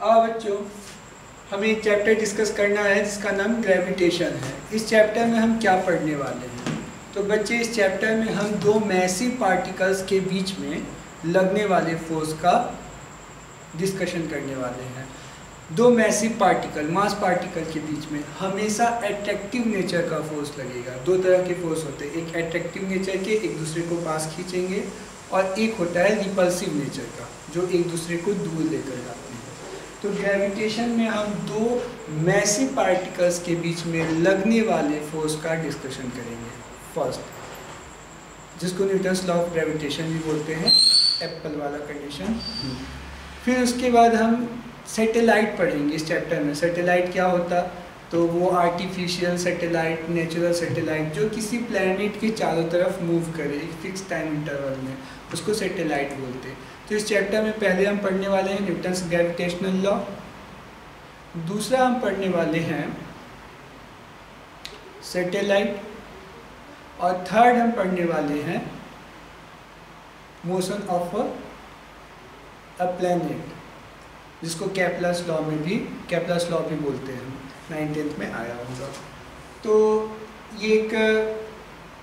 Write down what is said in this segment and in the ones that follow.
बच्चों, हमें एक चैप्टर डिस्कस करना है जिसका नाम ग्रेविटेशन है। इस चैप्टर में हम क्या पढ़ने वाले हैं? तो बच्चे, इस चैप्टर में हम दो मैसिव पार्टिकल्स के बीच में लगने वाले फोर्स का डिस्कशन करने वाले हैं। दो मैसिव पार्टिकल, मास पार्टिकल के बीच में हमेशा अट्रैक्टिव नेचर का फोर्स लगेगा। दो तरह के फोर्स होते हैं, एक अट्रैक्टिव नेचर के, एक दूसरे को पास खींचेंगे, और एक होता है रिपल्सिव नेचर का, जो एक दूसरे को दूर लेकर जाते हैं। तो ग्रेविटेशन में हम दो मैसिव पार्टिकल्स के बीच में लगने वाले फोर्स का डिस्कशन करेंगे। फर्स्ट, जिसको न्यूटन्स लॉ ऑफ ग्रेविटेशन भी बोलते हैं, एप्पल वाला कंडीशन। फिर उसके बाद हम सैटेलाइट पढ़ेंगे इस चैप्टर में। सैटेलाइट क्या होता? तो वो आर्टिफिशियल सैटेलाइट, नेचुरल सैटेलाइट जो किसी प्लैनेट के चारों तरफ मूव करे एक फिक्स टाइम इंटरवल में, उसको सैटेलाइट बोलते हैं। तो इस चैप्टर में पहले हम पढ़ने वाले हैं न्यूटन्स ग्रेविटेशनल लॉ, दूसरा हम पढ़ने वाले हैं सैटेलाइट, और थर्ड हम पढ़ने वाले हैं मोशन ऑफ अ प्लैनेट, जिसको केपलर्स लॉ में भी, केपलर्स लॉ भी बोलते हैं, 9th में आया होगा। तो ये एक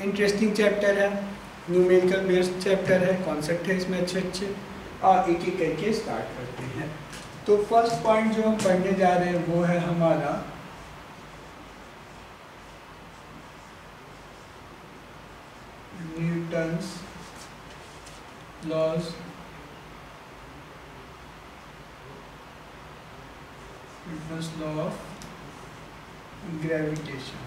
इंटरेस्टिंग चैप्टर है, न्यूमेरिकल बेस्ड चैप्टर है, कॉन्सेप्ट है इसमें अच्छे अच्छे। एक एक करके स्टार्ट करते हैं। तो फर्स्ट पॉइंट जो हम पढ़ने जा रहे हैं वो है हमारा Newton's laws of gravitation.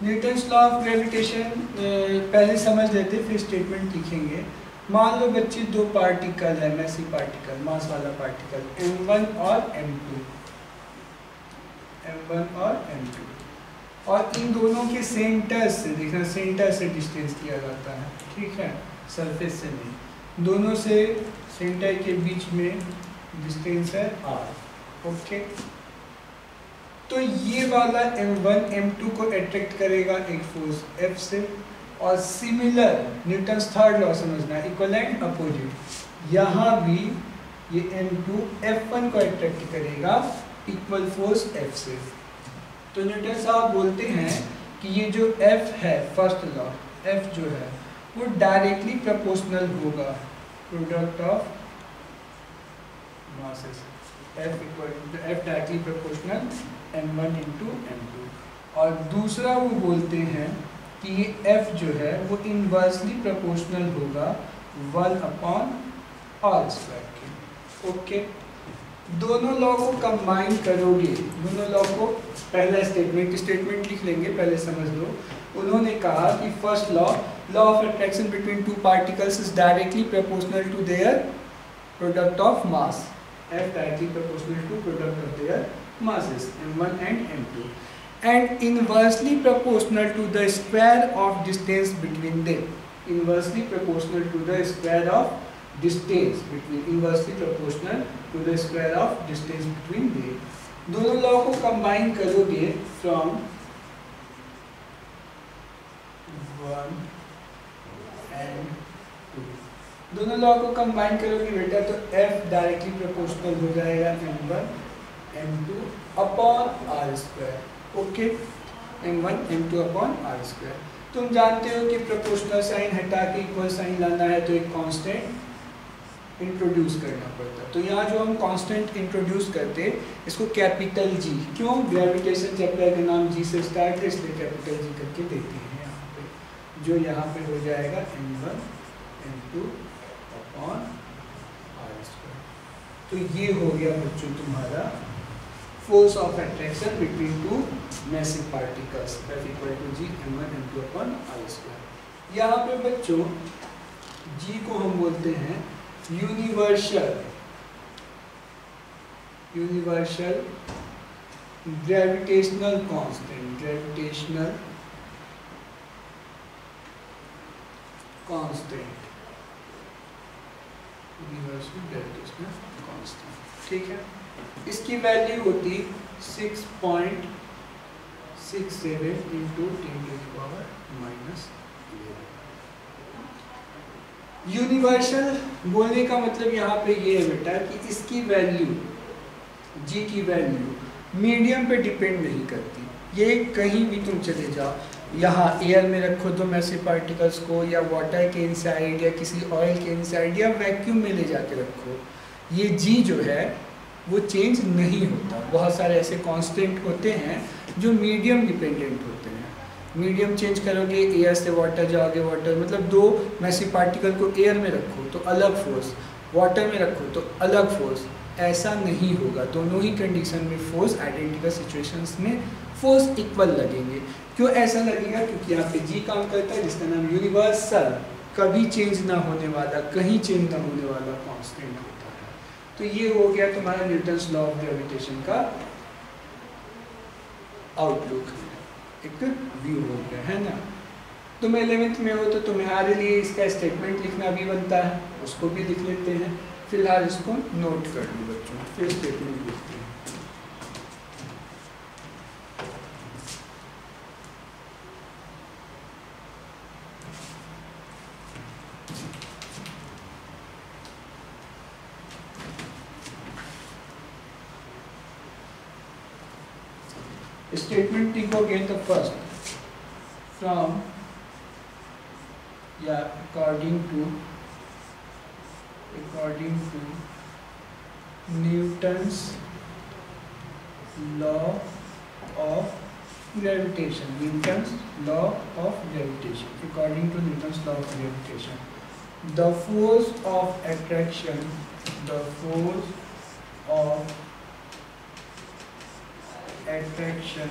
Newton's law of gravitation पहले समझ लेते, फिर स्टेटमेंट लिखेंगे। मान लो बच्चे, दो पार्टिकल है, मैसिव पार्टिकल, मास वाला पार्टिकल, m1 और m2, m1 और m2, और इन दोनों के सेंटर से, देखना सेंटर से डिस्टेंस किया जाता है, ठीक है, सरफेस से नहीं, दोनों से सेंटर के बीच में डिस्टेंस है r, ओके। तो ये वाला m1 m2 को अट्रैक्ट करेगा एक फोर्स F से, और सिमिलर न्यूटन्स थर्ड लॉ समझना, इक्विवेलेंट अपोजिट, यहाँ भी ये m2 F1 को अट्रैक्ट करेगा इक्वल फोर्स F से। तो न्यूटन साहब बोलते हैं कि ये जो F है, फर्स्ट लॉ, F जो है वो डायरेक्टली प्रोपोर्शनल होगा product of masses, F directly proportional m1 into m2। और दूसरा वो बोलते हैं कि ये F जो है वो इनवर्सली प्रोपोर्शनल होगा 1/r² के, ओके। दोनों लॉ को कंबाइन करोगे, दोनों लॉ को, पहला स्टेटमेंट लिख लेंगे, पहले समझ लो। उन्होंने कहा कि first law of attraction between two particles is directly proportional to their product of mass, F directly proportional to product of their masses m1 and m2, and inversely proportional to the square of distance between them, inversely proportional to the square of distance between, inversely proportional to the square of distance between them। दोनों law को combine करोगे from 1 and 2, दोनों law को combine करोगे बेटा, तो F directly proportional हो जाएगा m1 m2 upon r², okay, m1 m2 upon r²। तुम जानते हो कि प्रोपोर्शनल साइन हटा के इक्वल साइन लाना है तो एक कांस्टेंट इंट्रोड्यूस करना पड़ता। तो यहाँ जो हम कांस्टेंट इंट्रोड्यूस करते, इसको कैपिटल G, क्यों? ग्रेविटेशन चैप्टर का नाम G से स्टार्ट है, इसलिए कैपिटल G करके देते हैं यहाँ पे, जो यहाँ पे हो जाएगा m1 m2 अपॉन r²। तो ये हो गया बच्चों तुम्हारा force of attraction between two massive particles, F equal to G m1 m2 upon r²। यहाँ पे बच्चों G को हम बोलते हैं universal gravitational constant, gravitational constant, universal gravitational constant, ठीक है। इसकी वैल्यू होती 6.0 67 into 10⁻⁻11। यूनिवर्सल बोलने का मतलब यहाँ पे ये है बेटा कि इसकी वैल्यू, जी की वैल्यू मीडियम पे डिपेंड नहीं करती। ये कहीं भी तुम चले जाओ, यहाँ एयर में रखो दो मैसिव पार्टिकल्स को, या वाटर के इनसाइड, या किसी ऑयल के इनसाइड, या वैक्यूम में ले जाके रखो, ये जी जो है वो चेंज नहीं होता। बहुत सारे ऐसे कांस्टेंट होते हैं जो मीडियम डिपेंडेंट होते हैं। मीडियम चेंज करोगे, एयर से वाटर जाओगे, वाटर मतलब दो मैसिव पार्टिकल को एयर में रखो तो अलग फोर्स, वाटर में रखो तो अलग फोर्स, ऐसा नहीं होगा। दोनों ही कंडीशन में फोर्स, आइडेंटिकल सिचुएशंस में फोर्स इक्वल लगेंगे। क्यों ऐसा लगेगा? क्योंकि यहाँ पे जी काम करता है जिसका नाम यूनिवर्सल, कभी चेंज ना होने वाला, कहीं चेंज ना होने वाला कांस्टेंट होता है। तो ये हो गया तुम्हारा न्यूटन्स लॉ ऑफ ग्रेविटेशन का आउटलुक, एक व्यू हो गया है ना। तुम 11th में हो तो तुम्हारे लिए इसका स्टेटमेंट लिखना भी बनता है, उसको भी लिख लेते हैं। फिलहाल इसको नोट कर लो बच्चों, फिर स्टेटमेंट लिखते हैं। स्टेटमेंट लिखोगे तो फर्स्ट फ्रॉम या according to Newton's law of gravitation, Newton's law of gravitation, according to Newton's law of gravitation, the force of attraction, the force of attraction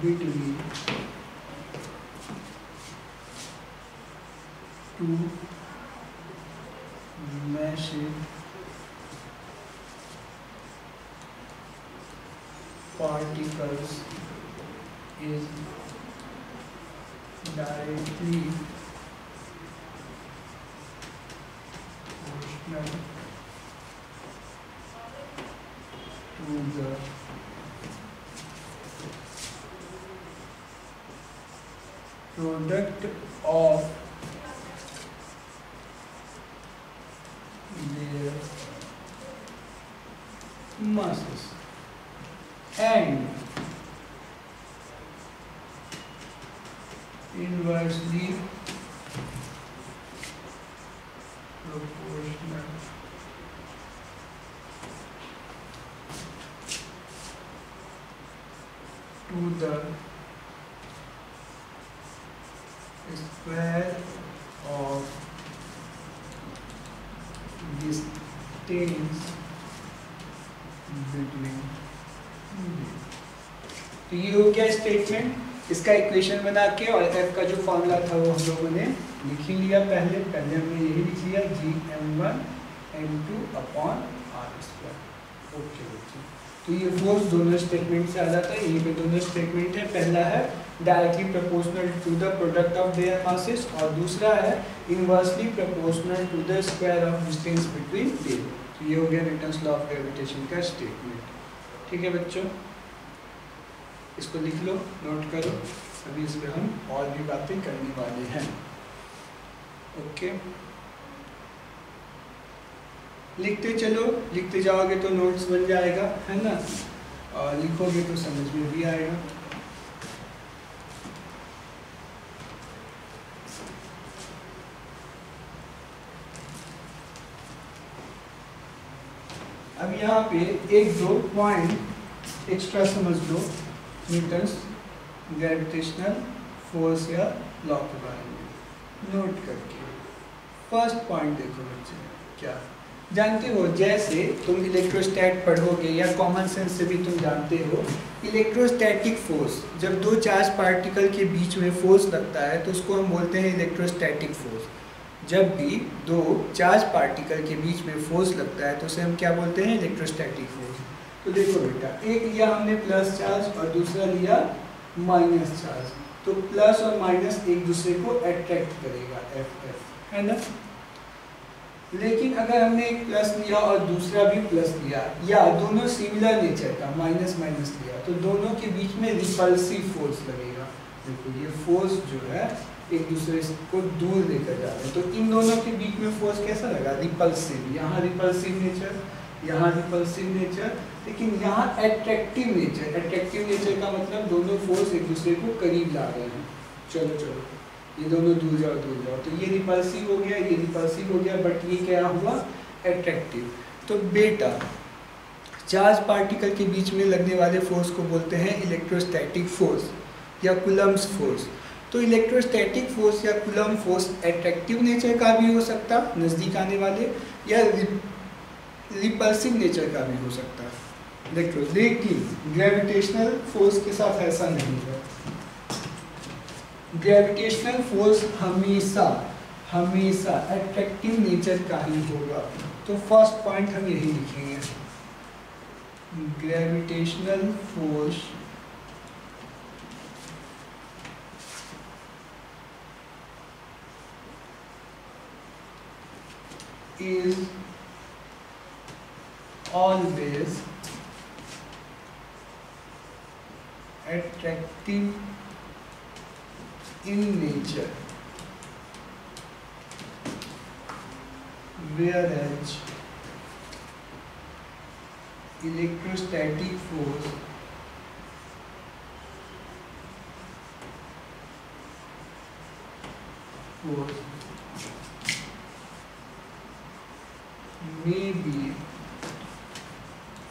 between two massive particles is directly proportional to the product of their masses and inversely proportional to the square of distance between. तो ये हो गया statement. इसका equation बना के और F का जो फॉर्मूला था वो हम लोगों ने लिख ही लिया। पहले हमने यही लिख लिया Gm1 m2 upon r²। Okay बच्चों, तो ये फोर्स दोनों स्टेटमेंट से आ जाता है। यही पे दोनों स्टेटमेंट है। पहला है directly proportional to the product of their masses और दूसरा है inversely proportional to the square of distance between them. तो ये हो गया न्यूटन्स लॉ ऑफ ग्रेविटेशन का स्टेटमेंट। ठीक है बच्चों, इसको लिख लो, नोट करो। अभी इस पर हम और भी बातें करने वाले हैं। ओके, लिखते चलो, लिखते जाओगे तो नोट्स बन जाएगा, है ना, और लिखोगे तो समझ में भी आएगा। अब यहाँ पे एक दो पॉइंट एक्स्ट्रा समझ लो न्यूटन्स ग्रेविटेशनल फोर्स या लॉ के बारे में नोट करके। फर्स्ट पॉइंट देखो बच्चे, क्या जानते हो, जैसे तुम इलेक्ट्रोस्टैट पढ़ोगे या कॉमन सेंस से भी तुम जानते हो, इलेक्ट्रोस्टैटिक फोर्स, जब दो चार्ज पार्टिकल के बीच में फोर्स लगता है तो उसको हम बोलते हैं इलेक्ट्रोस्टैटिक फोर्स। जब भी दो चार्ज पार्टिकल के बीच में फोर्स लगता है तो उसे हम क्या बोलते हैं, इलेक्ट्रोस्टैटिक फोर्स। तो देखो बेटा, एक लिया हमने प्लस चार्ज और दूसरा लिया माइनस चार्ज, तो प्लस और माइनस एक दूसरे को अट्रैक्ट करेगा, एफ, है ना। लेकिन अगर हमने एक प्लस लिया और दूसरा भी प्लस लिया या दोनों सिमिलर नेचर का माइनस माइनस लिया तो दोनों के बीच में रिपल्सिव फोर्स लगेगा। देखो ये फोर्स जो है एक दूसरे को दूर लेकर जा रहे हैं, तो इन दोनों के बीच में फोर्स कैसा लगा? रिपल्सिव। यहाँ रिपल्सिव नेचर, यहाँ रिपल्सिव नेचर, लेकिन यहाँ एट्रैक्टिव नेचर। एट्रैक्टिव नेचर का मतलब दोनों फोर्स एक दूसरे को करीब ला रहे हैं। चलो चलो ये दोनों दूर जाओ दूर जाओ, तो ये रिपल्सिव हो गया, ये रिपल्सिव हो गया, बट ये क्या हुआ? एट्रैक्टिव। तो बेटा चार्ज पार्टिकल के बीच में लगने वाले फोर्स को बोलते हैं इलेक्ट्रोस्टैटिक फोर्स या कूलम्ब्स फोर्स। तो इलेक्ट्रोस्टैटिक फोर्स या कूलम्ब फोर्स एट्रैक्टिव नेचर का भी हो सकता, नज़दीक आने वाले, या रिपल्सिव नेचर का भी हो सकता है। देखो लेकिन ग्रेविटेशनल फोर्स के साथ ऐसा नहीं है। ग्रेविटेशनल फोर्स हमेशा हमेशा एट्रैक्टिव नेचर का ही होगा। तो फर्स्ट पॉइंट हम यही लिखेंगे, gravitational force is always attractive in nature, whereas electrostatic force may be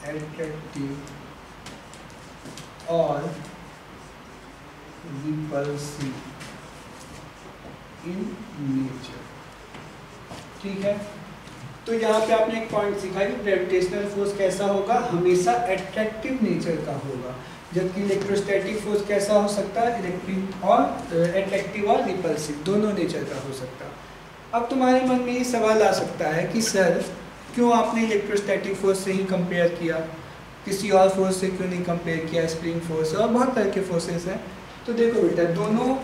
attractive or repulsive in nature। ठीक है, तो यहाँ पे आपने एक पॉइंट सीखा कि ग्रेविटेशनल फोर्स कैसा होगा? हमेशा एट्रैक्टिव नेचर का होगा, जबकि इलेक्ट्रोस्टैटिक फोर्स कैसा हो सकता है? इलेक्ट्रिक और एट्रैक्टिव और रिपल्सिव दोनों नेचर का हो सकता है। अब तुम्हारे मन में ये सवाल आ सकता है कि सर क्यों आपने इलेक्ट्रोस्टैटिक फोर्स से ही कंपेयर किया, किसी और फोर्स से क्यों नहीं कंपेयर किया? स्प्रिंग फोर्स और बहुत तरह के फोर्सेस हैं। तो देखो बेटा दोनों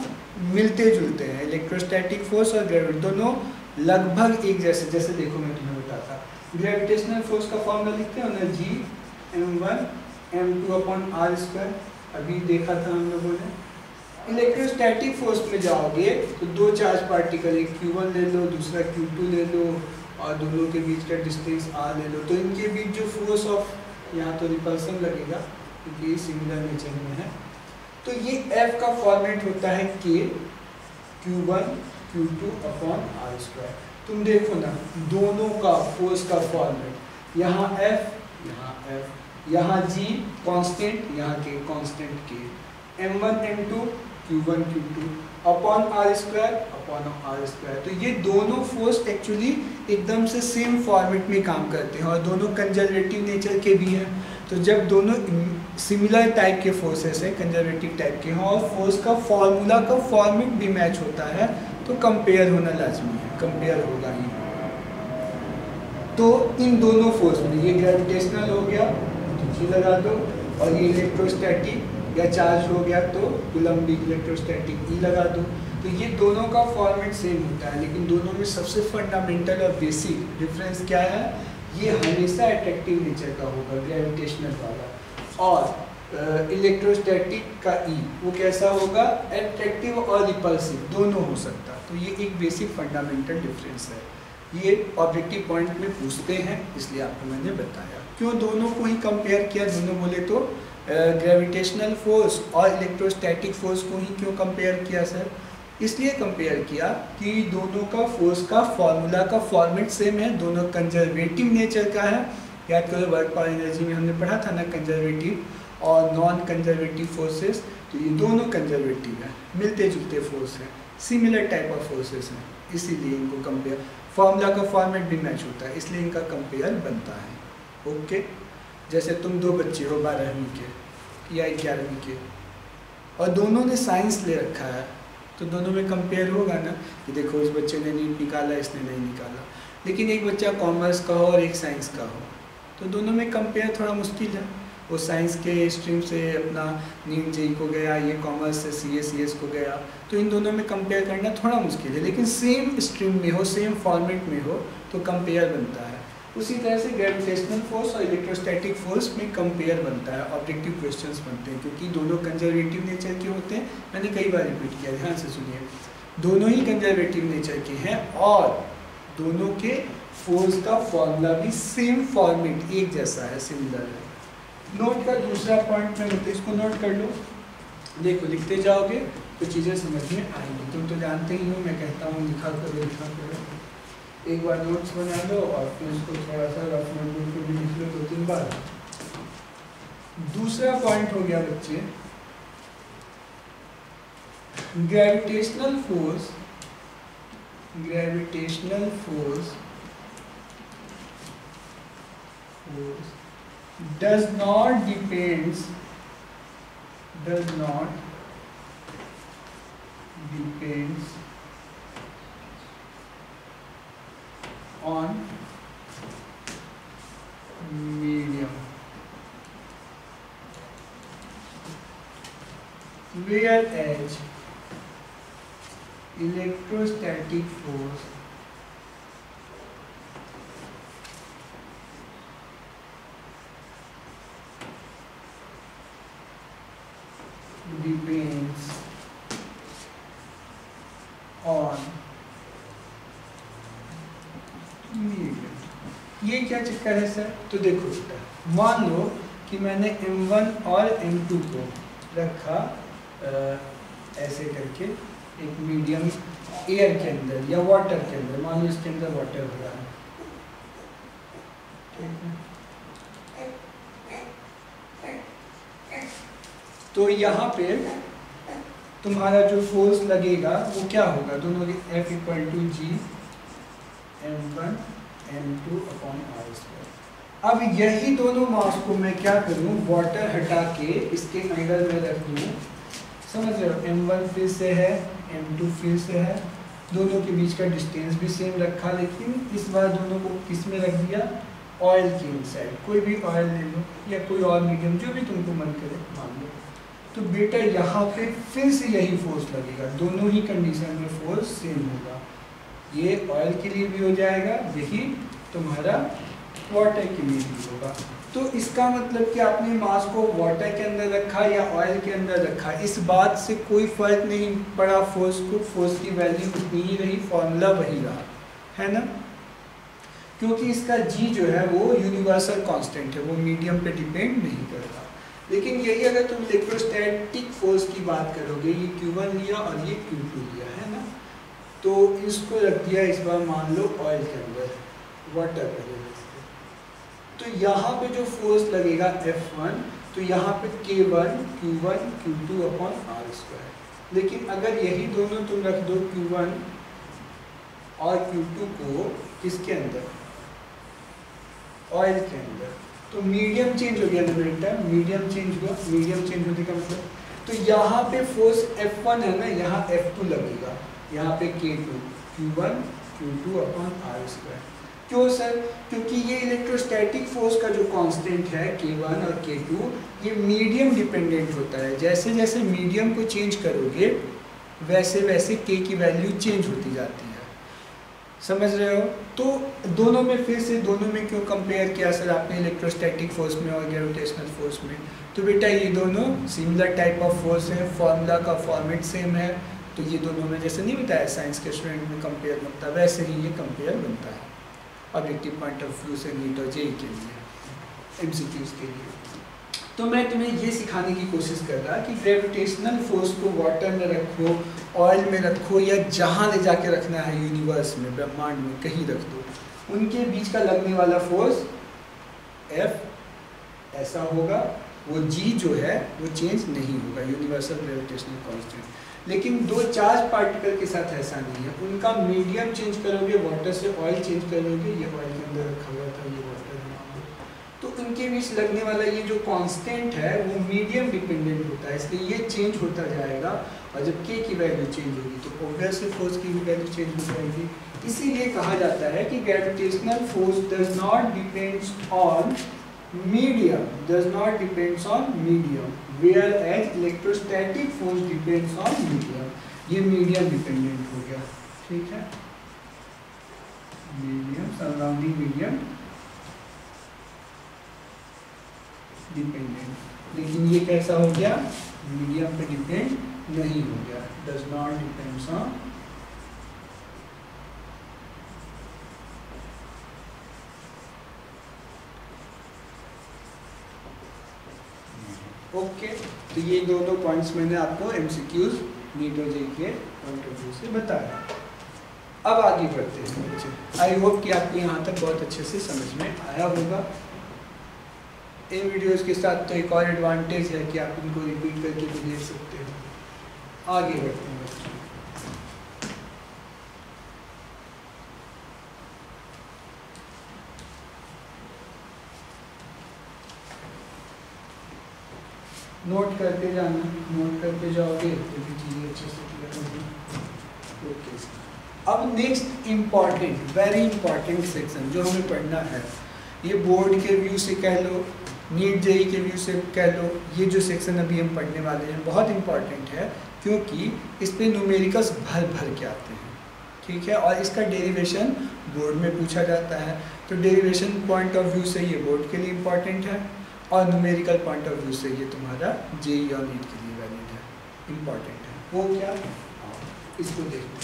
मिलते जुलते हैं, इलेक्ट्रोस्टैटिक फोर्स और ग्रेविटी दोनों लगभग एक जैसे। जैसे देखो मैं तुम्हें बताता, ग्रेविटेशनल फोर्स का फॉर्मूला लिखते हैं ना, G m1m2/r²। अभी देखा था हम लोगों ने। इलेक्ट्रोस्टैटिक फोर्स में जाओगे तो दो चार्ज पार्टिकल, एक Q1 ले लो, दूसरा Q2 ले लो, और दोनों के बीच का डिस्टेंस r ले लो। तो इनके बीच जो फोर्स ऑफ, यहाँ तो रिपल्सन लगेगा क्योंकि सिमिलर नेचर में है, तो ये F का फॉर्मेट होता है K Q1 Q2/r²। तुम देखो ना दोनों का फोर्स का फॉर्मेट, यहाँ F, यहाँ F, यहाँ G कांस्टेंट, यहाँ K constant K, m1 m2 q1 q2 upon r²। तो ये दोनों फोर्स एक्चुअली एकदम से सेम फॉर्मेट में काम करते हैं और दोनों कंजर्वेटिव नेचर के भी हैं। तो जब दोनों सिमिलर टाइप के फोर्सेस हैं, कंजर्वेटिव टाइप के हैं, और फोर्स का फॉर्मूला का फॉर्मेट भी मैच होता है, तो कंपेयर होना लाजमी है, कंपेयर होगा ही। तो इन दोनों फोर्स में ये ग्रेविटेशनल हो गया तो G लगा दो, और ये इलेक्ट्रोस्टैटिक या चार्ज हो गया तो कूलम्बिक इलेक्ट्रोस्टैटिक E लगा दो। तो ये दोनों का फॉर्मेट सेम होता है, लेकिन दोनों में सबसे फंडामेंटल और बेसिक डिफरेंस क्या है? ये हमेशा एट्रैक्टिव नेचर का होगा ग्रेविटेशनल वाला, और इलेक्ट्रोस्टैटिक का E वो कैसा होगा? एट्रैक्टिव और रिपल्सिव दोनों हो सकता। तो ये एक बेसिक फंडामेंटल डिफरेंस है। ये ऑब्जेक्टिव पॉइंट में पूछते हैं, इसलिए आपको मैंने बताया। क्यों दोनों को ही कंपेयर किया? दोनों बोले तो ग्रेविटेशनल फोर्स और इलेक्ट्रोस्टैटिक फोर्स को ही क्यों कंपेयर किया सर? इसलिए कंपेयर किया कि दोनों का फोर्स का फॉर्मूला का फॉर्मेट सेम है, दोनों कंजर्वेटिव नेचर का है। याद करो वर्क पावर एनर्जी में हमने पढ़ा था ना, कंजर्वेटिव और नॉन कंजर्वेटिव फोर्सेस। तो ये दोनों कंजर्वेटिव है, मिलते जुलते फोर्स हैं, सिमिलर टाइप ऑफ फोर्सेस हैं, इसीलिए इनको कंपेयर, फॉर्मूला का फॉर्मेट भी मैच होता है, इसलिए इनका कंपेयर बनता है। ओके, जैसे तुम दो बच्चे हो 12वीं के या 11वीं के, और दोनों ने साइंस ले रखा है, तो दोनों में कंपेयर होगा ना कि देखो इस बच्चे ने नीट निकाला, इसने नहीं निकाला। लेकिन एक बच्चा कॉमर्स का हो और एक साइंस का हो, तो दोनों में कंपेयर थोड़ा मुश्किल है। वो साइंस के स्ट्रीम से अपना नीट जेई को गया, ये कॉमर्स से सीएस को गया, तो इन दोनों में कंपेयर करना थोड़ा मुश्किल है, लेकिन सेम स्ट्रीम में हो, सेम फॉर्मेट में हो तो कंपेयर बनता है। उसी तरह से ग्रेविटेशनल फोर्स और इलेक्ट्रोस्टैटिक फोर्स में कंपेयर बनता है, ऑब्जेक्टिव क्वेश्चंस बनते हैं, क्योंकि दोनों कंजर्वेटिव नेचर के होते हैं। मैंने कई बार रिपीट किया, ध्यान से सुनिए, दोनों ही कंजर्वेटिव नेचर के हैं और दोनों के फोर्स का फॉर्मूला भी सेम फॉर्मेट, एक जैसा है, सिमिलर है। नोट का दूसरा पॉइंट मैं मतलब इसको नोट कर लो, देखो लिखते जाओगे तो चीज़ें समझ में आएंगी। तुम तो जानते ही हो, मैं कहता हूँ लिखा करो, एक बार नोट्स बना लो और फिर इसको थोड़ा सा रफ नोटबुक पे भी लिख लो 2-3 बार। दूसरा पॉइंट हो गया बच्चे, gravitational force does not depends on medium, whereas electrostatic force depends on medium। ये क्या चक्कर है सर? तो देखो बेटा, मान लो कि मैंने M1 और M2 को रखा ऐसे करके एक मीडियम एयर के अंदर या वाटर के अंदर, मान लो इसके अंदर वाटर हो रहा है, ठीक है? तो यहाँ पे तुम्हारा जो फोर्स लगेगा वो क्या होगा, दोनों के F = G M1 M2 / R²। अब यही दोनों मास को मैं क्या करूँ, वाटर हटा के इसके अंदर में रख दूँ, समझ रहे हो? M1 फिर से है, M2 फिर से है, दोनों के बीच का डिस्टेंस भी सेम रखा, लेकिन इस बार दोनों को किस में रख दिया, ऑयल के इनसाइड। कोई भी ऑयल ले लो या कोई और मीडियम जो भी तुमको मन करे मान लो। तो बेटा यहाँ पे फिर से यही फोर्स लगेगा, दोनों ही कंडीशन में फोर्स सेम होगा। ये ऑयल के लिए भी हो जाएगा, यही तुम्हारा वाटर के लिए भी होगा। तो इसका मतलब कि आपने मास को वाटर के अंदर रखा या ऑयल के अंदर रखा, इस बात से कोई फर्क नहीं पड़ा फोर्स को, फोर्स की वैल्यू उतनी ही रही, फॉर्मूला वही रहा, है ना? क्योंकि इसका जी जो है वो यूनिवर्सल कांस्टेंट है, वो मीडियम पे डिपेंड नहीं करता। लेकिन यही अगर तुम इलेक्ट्रोस्टैटिक फोर्स की बात करोगे, ये Q1 लिया और ये Q2 लिया, है ना? तो इसको रख दिया इस बार मान लो ऑयल के अंदर, वाटर पे, तो यहाँ पे जो फोर्स लगेगा F1, तो यहाँ पे K1 Q1 Q2 / R²। लेकिन अगर यही दोनों तुम रख दो Q1 और Q2 को किसके अंदर, ऑयल के अंदर, तो मीडियम चेंज हो गया ना बेटा, मीडियम चेंज हुआ, मीडियम चेंज होने का मतलब, तो यहाँ पे फोर्स F1 है ना, यहाँ F2 लगेगा, यहाँ पे K2 Q1 Q2 / R²। क्यों सर? क्योंकि ये इलेक्ट्रोस्टैटिक फोर्स का जो कांस्टेंट है K1 और K2, ये मीडियम डिपेंडेंट होता है। जैसे जैसे मीडियम को चेंज करोगे वैसे वैसे K की वैल्यू चेंज होती जाती है, समझ रहे हो? तो दोनों में फिर से दोनों में क्यों कंपेयर किया सर आपने, इलेक्ट्रोस्टैटिक फोर्स में और ग्रेविटेशनल फोर्स में? तो बेटा ये दोनों सिमिलर टाइप ऑफ फोर्स है, फॉर्मूला का फॉर्मेट सेम है, तो ये दोनों में जैसे नहीं बताया साइंस के स्टूडेंट में कंपेयर बनता है, वैसे ही ये कंपेयर बनता है ऑब्जेक्टिव पॉइंट ऑफ व्यू से नीट और जेई के लिए, एमसीक्यूज के लिए। तो मैं तुम्हें ये सिखाने की कोशिश कर रहा कि ग्रेविटेशनल फोर्स को वाटर में रखो, ऑयल में रखो, या जहाँ ले जाके रखना है यूनिवर्स में, ब्रह्मांड में कहीं रख दो, उनके बीच का लगने वाला फोर्स F ऐसा होगा, वो G जो है वो चेंज नहीं होगा, यूनिवर्सल ग्रेविटेशनल कांस्टेंट। लेकिन दो चार्ज पार्टिकल के साथ ऐसा नहीं है, उनका मीडियम चेंज करोगे, वाटर से ऑयल चेंज करोगे, ये ऑयल के अंदर रखा हुआ था, ये वाटर है, तो उनके बीच लगने वाला ये जो कांस्टेंट है वो मीडियम डिपेंडेंट होता है, इसलिए ये चेंज होता जाएगा, और जब K की वैल्यू चेंज होगी तो ऑब्वियसली फोर्स की भी वैल्यू चेंज हो जाएगी। इसीलिए कहा जाता है कि gravitational force does not depends on medium does not depends on medium, whereas electrostatic force depends on medium. ये मीडियम डिपेंडेंट हो गया, ठीक है, मीडियम सराउंडिंग मीडियम डिपेंडेंट। लेकिन ये कैसा हो गया, मीडियम पे डिपेंड नहीं हो गया, does not depends on. Okay, तो ये दो पॉइंट्स मैंने आपको एमसीक्यूज नीट और जेईई के पॉइंट ऑफ व्यू से बताया। अब आगे बढ़ते हैं बच्चे। आई होप कि आपको यहाँ तक बहुत अच्छे से समझ में आया होगा। इन वीडियोस के साथ तो एक और एडवांटेज है कि आप इनको रिपीट करके भी देख सकते हो। आगे बढ़ते हैं बच्चे। नोट करते जाना, नोट करते जाओगे तो भी चीज़ें अच्छे से क्लियर होगी। ओके, अब next important, very important section जो हमें पढ़ना है, ये बोर्ड के व्यू से कह लो, नीट जेईई के व्यू से कह लो, ये जो सेक्शन अभी हम पढ़ने वाले हैं बहुत इंपॉर्टेंट है, क्योंकि इस पे न्यूमेरिकल्स भर भर के आते हैं, ठीक है, और इसका डेरिवेशन बोर्ड में पूछा जाता है। तो डेरिवेशन पॉइंट ऑफ व्यू से ये बोर्ड के लिए इम्पॉर्टेंट है, और न्यूमेरिकल पॉइंट ऑफ व्यू से ये तुम्हारा जेईई और नीट के लिए वैलिड है, इम्पॉर्टेंट है। वो क्या, इसको देखो,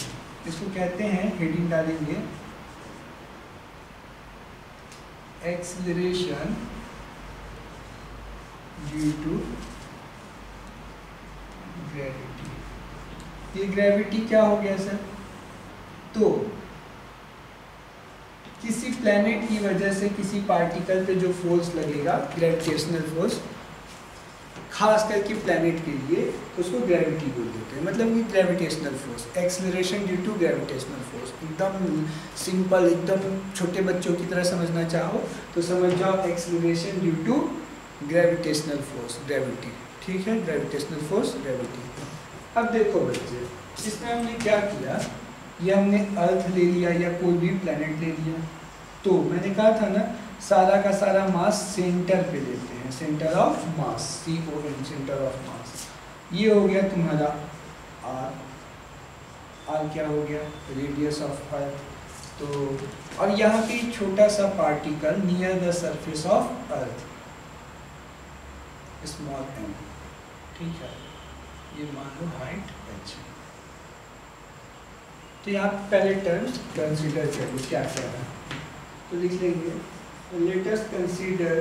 इसको कहते हैं, हेडिंग डालेंगे एक्सीलरेशन ड्यू टू ग्रेविटी। ये ग्रेविटी क्या हो गया सर, तो किसी प्लैनेट की वजह से किसी पार्टिकल पे जो फोर्स लगेगा, ग्रेविटेशनल फोर्स, खास करके प्लैनेट के लिए उसको ग्रेविटी बोल देते हैं। मतलब ये gravitational force, acceleration due to gravitational force, एकदम सिंपल, एकदम छोटे बच्चों की तरह समझना चाहो तो समझ जाओ acceleration due to gravitational force, gravity, ठीक है, ग्रेविटेशनल फोर्स, ग्रेविटी। अब देखो बच्चे, इसमें हमने क्या किया, ये हमने अर्थ ले लिया या कोई भी प्लैनेट ले लिया, तो मैंने कहा था ना सारा का सारा मास सेंटर पे लेते हैं, centre of mass, COM, centre of mass. ये हो गया तुम्हारा R, R क्या हो गया, रेडियस ऑफ अर्थ। तो और यहाँ पे छोटा सा particle near the surface of earth, small m, ठीक है, ये मान लो हाइट h। तो यहाँ पहले टर्म्स कंसीडर कर लो क्या क्या है, तो लिख लेंगे, let us consider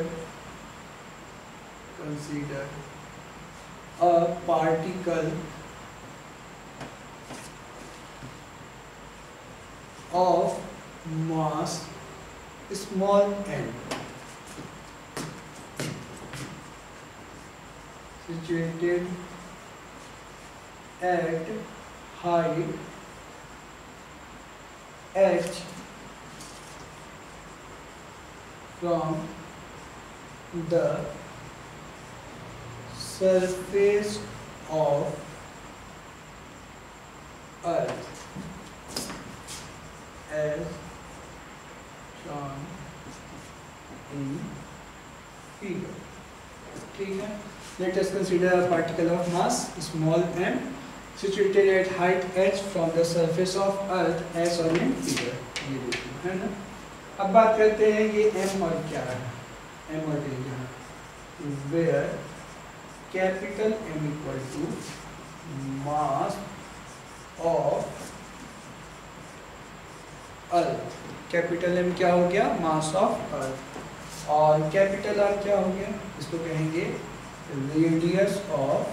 a particle of mass small m situated at height h from the surface of earth as shown in figure, ठीक है। Let us consider a particle of mass small m situated at height h from the surface of earth as shown in figure, ये देखो, है ना। अब बात करते हैं ये m और क्या है, m और यहाँ where capital M equal to mass of earth, capital M क्या हो गया, मास ऑफ अर्थ, और कैपिटल R क्या हो गया, इसको कहेंगे रेडियस ऑफ,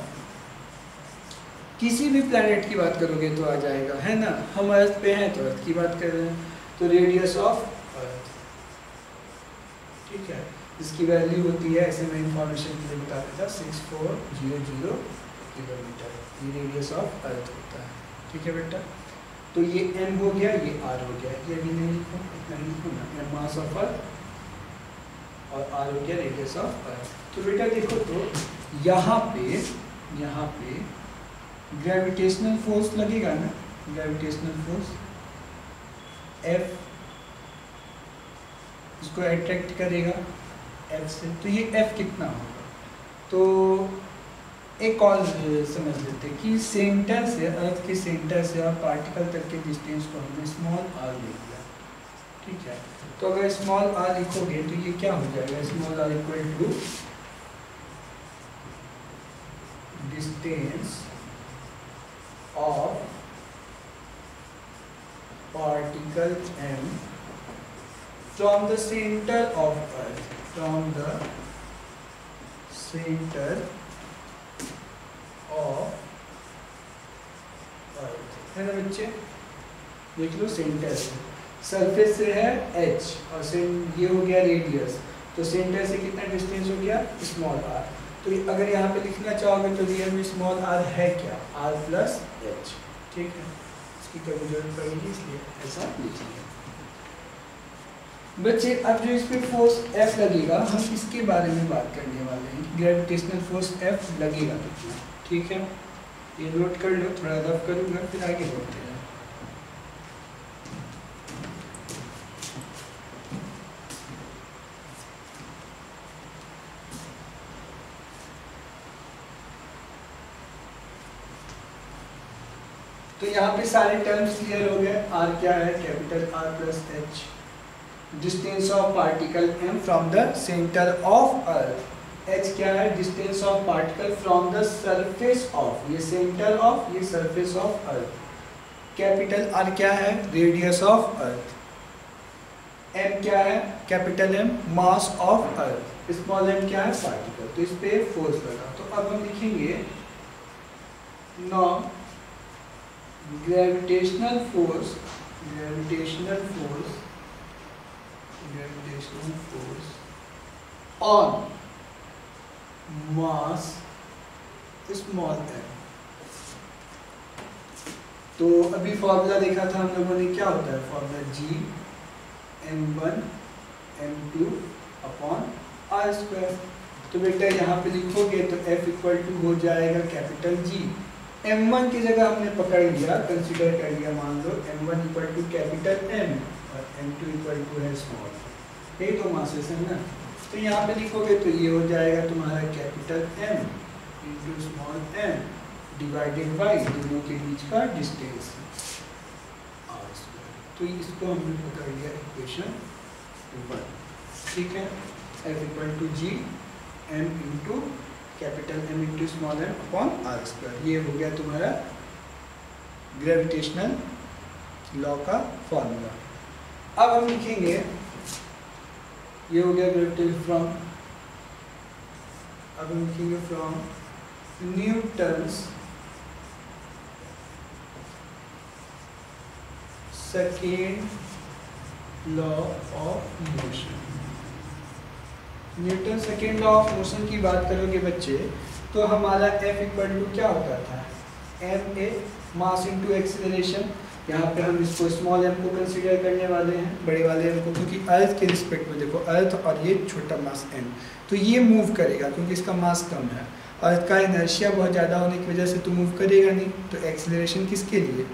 किसी भी प्लैनेट की बात करोगे तो आ जाएगा, है ना, हम अर्थ पे हैं तो अर्थ की बात कर रहे हैं, तो रेडियस ऑफ अर्थ, ठीक है, इसकी वैल्यू होती है, ऐसे मैं इंफॉर्मेशन के लिए बता देता, 6400 किलोमीटर, ये रेडियस ऑफ अर्थ होता है, ठीक है बेटा। तो ये m हो गया, ये r हो गया, ये भी नहीं लिखो, इतना ही लिखो ना, m मास ऑफ अर्थ और r हो गया रेडियस ऑफ अर्थ। तो बेटा देखो, तो यहाँ पे ग्रेविटेशनल फोर्स लगेगा ना, ग्रेविटेशनल फोर्स F इसको अट्रैक्ट करेगा, एफ से, तो ये एफ कितना होगा? तो एक और समझ लेते हैं कि सेंटर से, अर्थ के सेंटर से और पार्टिकल तक के डिस्टेंस को हमने स्मॉल आर ले लिया, ठीक है। तो अगर स्मॉल आर लिखोगे तो ये क्या हो जाएगा? Small r equal to distance of particle m from the center of earth, from the center of earth, है ना बच्चे? देख लो, सेंटर से, सरफेस से है h और ये हो गया रेडियस, तो सेंटर से कितना डिस्टेंस हो गया? Small r। तो अगर यहाँ पे लिखना चाहोगे तो रियल में स्मॉल r है क्या? r प्लस h, ठीक है। इसकी कभी जरूरत पड़ेगी इसलिए ऐसा लिखिए बच्चे। अब जो इस पे फोर्स F लगेगा, हम इसके बारे में बात करने वाले हैं। ग्रेविटेशनल फोर्स F लगेगा कितना, ठीक है। ये नोट कर लो, थोड़ा रफ करूँगा फिर आगे बढ़ते हैं। तो यहाँ पे सारे टर्म्स क्लियर हो गए। R क्या है? Capital R plus H। Distance of particle m from the centre of earth. h क्या है? Distance of particle from the surface of, ये सेंटर ऑफ, ये surface of earth. Capital R क्या है? Radius of earth. m क्या है? Capital M mass of earth. Small m क्या है? पार्टिकल। तो इस पे फोर्स लगा। तो अब हम लिखेंगे now gravitational force on mass small m। तो अभी फॉर्मूला देखा था हम लोगों ने, क्या होता है formula? G m1 m2 upon r square. तो बेटा यहाँ पे लिखोगे तो F इक्वल टू हो जाएगा कैपिटल G। m1 की जगह हमने पकड़ लिया, कंसीडर कर लिया, मान लो m1 equal to capital M और m2 इक्वल टू है स्मॉल। यही तो मासेस है ना। तो यहाँ पे लिखोगे तो ये हो जाएगा तुम्हारा capital M into small m divided by दोनों के बीच का डिस्टेंस r स्क्वायर। तो इसको हमने पकड़ लिया इक्वेशन 1, ठीक है। F equal to G M into capital M into small m upon r square. ये हो गया तुम्हारा ग्रेविटेशनल लॉ का फॉर्मूला। अब हम लिखेंगे, ये हो गया ग्रेविटेशन फ्रॉम, अब हम लिखेंगे from Newton's second law of motion. Newton second law of motion की बात करोगे बच्चे तो हमारा F इक्वल टू क्या होता था? ma मास इंटू एक्सीलरेशन। यहाँ पे हम इसको स्मॉल m को कंसीडर करने वाले हैं, बड़े वाले m को, क्योंकि अर्थ के रिस्पेक्ट में देखो, अर्थ और ये छोटा मास m, तो ये मूव करेगा क्योंकि इसका मास कम है। अर्थ का इनर्शिया बहुत ज़्यादा होने की वजह से तो मूव करेगा नहीं। तो एक्सीलरेशन किसके लिए?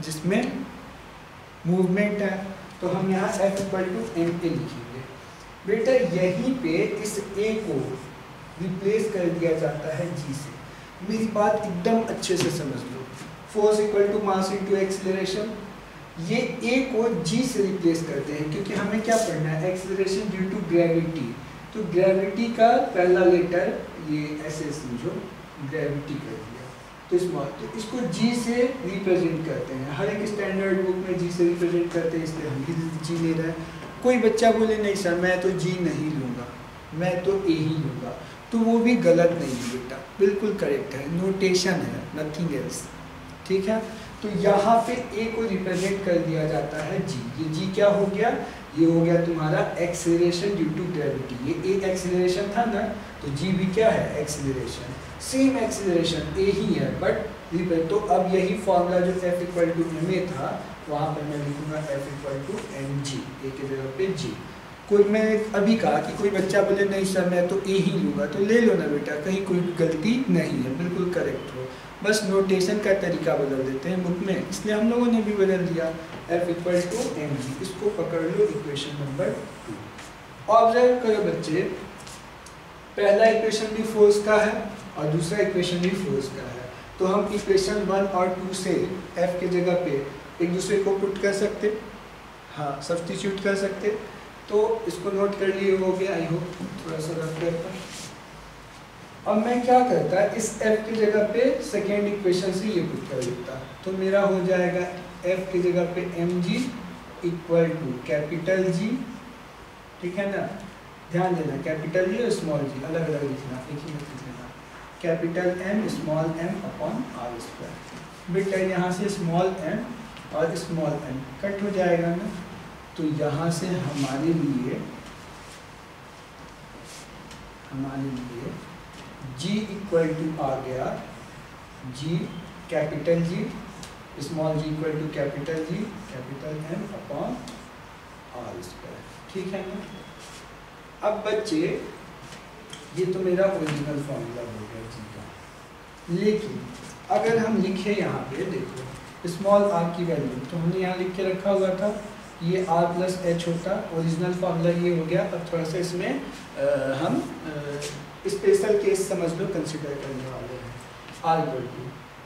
जिसमें मूवमेंट है। तो हम यहाँ F इक्वल टू ma लिखेंगे। बेटा यहीं पे इस a को रिप्लेस कर दिया जाता है g से। मेरी बात एकदम अच्छे से समझ लो। Force equal to mass into acceleration, ये a को g से रिप्लेस करते हैं क्योंकि हमें क्या पढ़ना है? Acceleration due to gravity. तो ग्रेविटी का पहला लेटर ये ऐसे समझो, ग्रेविटी कर दिया तो इसको g से रिप्रेजेंट करते हैं। हर एक स्टैंडर्ड बुक में g से रिप्रेजेंट करते हैं, इसलिए हम भी g ले रहे हैं। कोई बच्चा बोले नहीं सर मैं तो g नहीं लूँगा, मैं तो a ही लूँगा, तो वो भी गलत नहीं है बेटा, बिल्कुल करेक्ट है। नोटेशन है, नथिंग एल्स, ठीक है। तो यहाँ पे a को रिप्रेजेंट कर दिया जाता है g। ये g क्या हो गया? ये हो गया तुम्हारा एक्सेलरेशन ड्यू टू ग्रेविटी। ये a एक्सेलरेशन था ना, तो g भी क्या है? एक्सेलरेशन। सेम एक्सेलरेशन a ही है बट तो अब यही फॉर्मूला जो F इक्वल टू ma था, वहाँ पर मैं लिखूंगा F equal to mg, a के जगह पे g। कोई, मैं अभी कहा कि कोई बच्चा बोले नहीं सर मैं तो a ही लूँगा, तो ले लो ना बेटा, कहीं कोई गलती नहीं है, बिल्कुल करेक्ट हो। बस नोटेशन का तरीका बदल देते हैं बुक में, इसलिए हम लोगों ने भी बदल दिया। F इक्वल टू mg, इसको पकड़ लो इक्वेशन नंबर 2। ऑब्जर्व करो बच्चे, पहला इक्वेशन भी फोर्स का है और दूसरा इक्वेशन भी फोर्स का है, तो हम इक्वेशन 1 और 2 से F के जगह पे एक दूसरे को पुट कर सकते, हाँ सब्स्टिट्यूट कर सकते। तो इसको नोट कर लिए होगे आई होप, थोड़ा सा रफ करता। अब मैं क्या करता, इस F की जगह पे सेकेंड इक्वेशन से ये पुट कर देता, तो मेरा हो जाएगा F की जगह पे mg equal to capital G, ठीक है ना, ध्यान देना कैपिटल G और स्मॉल g अलग अलग लिखना, एक ही मत लिखना, capital M small m upon are square. बेटा यहाँ से स्मॉल m और स्मॉल m कट हो जाएगा ना, तो यहाँ से हमारे लिए G इक्वल टू आ गया G capital G small g equal to capital G capital M upon are square, ठीक है ना। अब बच्चे ये तो मेरा ओरिजिनल फॉर्मूला हो गया जी का, लेकिन अगर हम लिखे यहाँ पे देखो स्मॉल r की वैल्यू, तो हमने यहाँ लिख के रखा हुआ था ये r प्लस h होता, ओरिजिनल फॉर्मूला ये हो गया। अब थोड़ा सा इसमें हम स्पेशल केस समझ लो कंसिडर करने वाले हैं। r इक्वल टू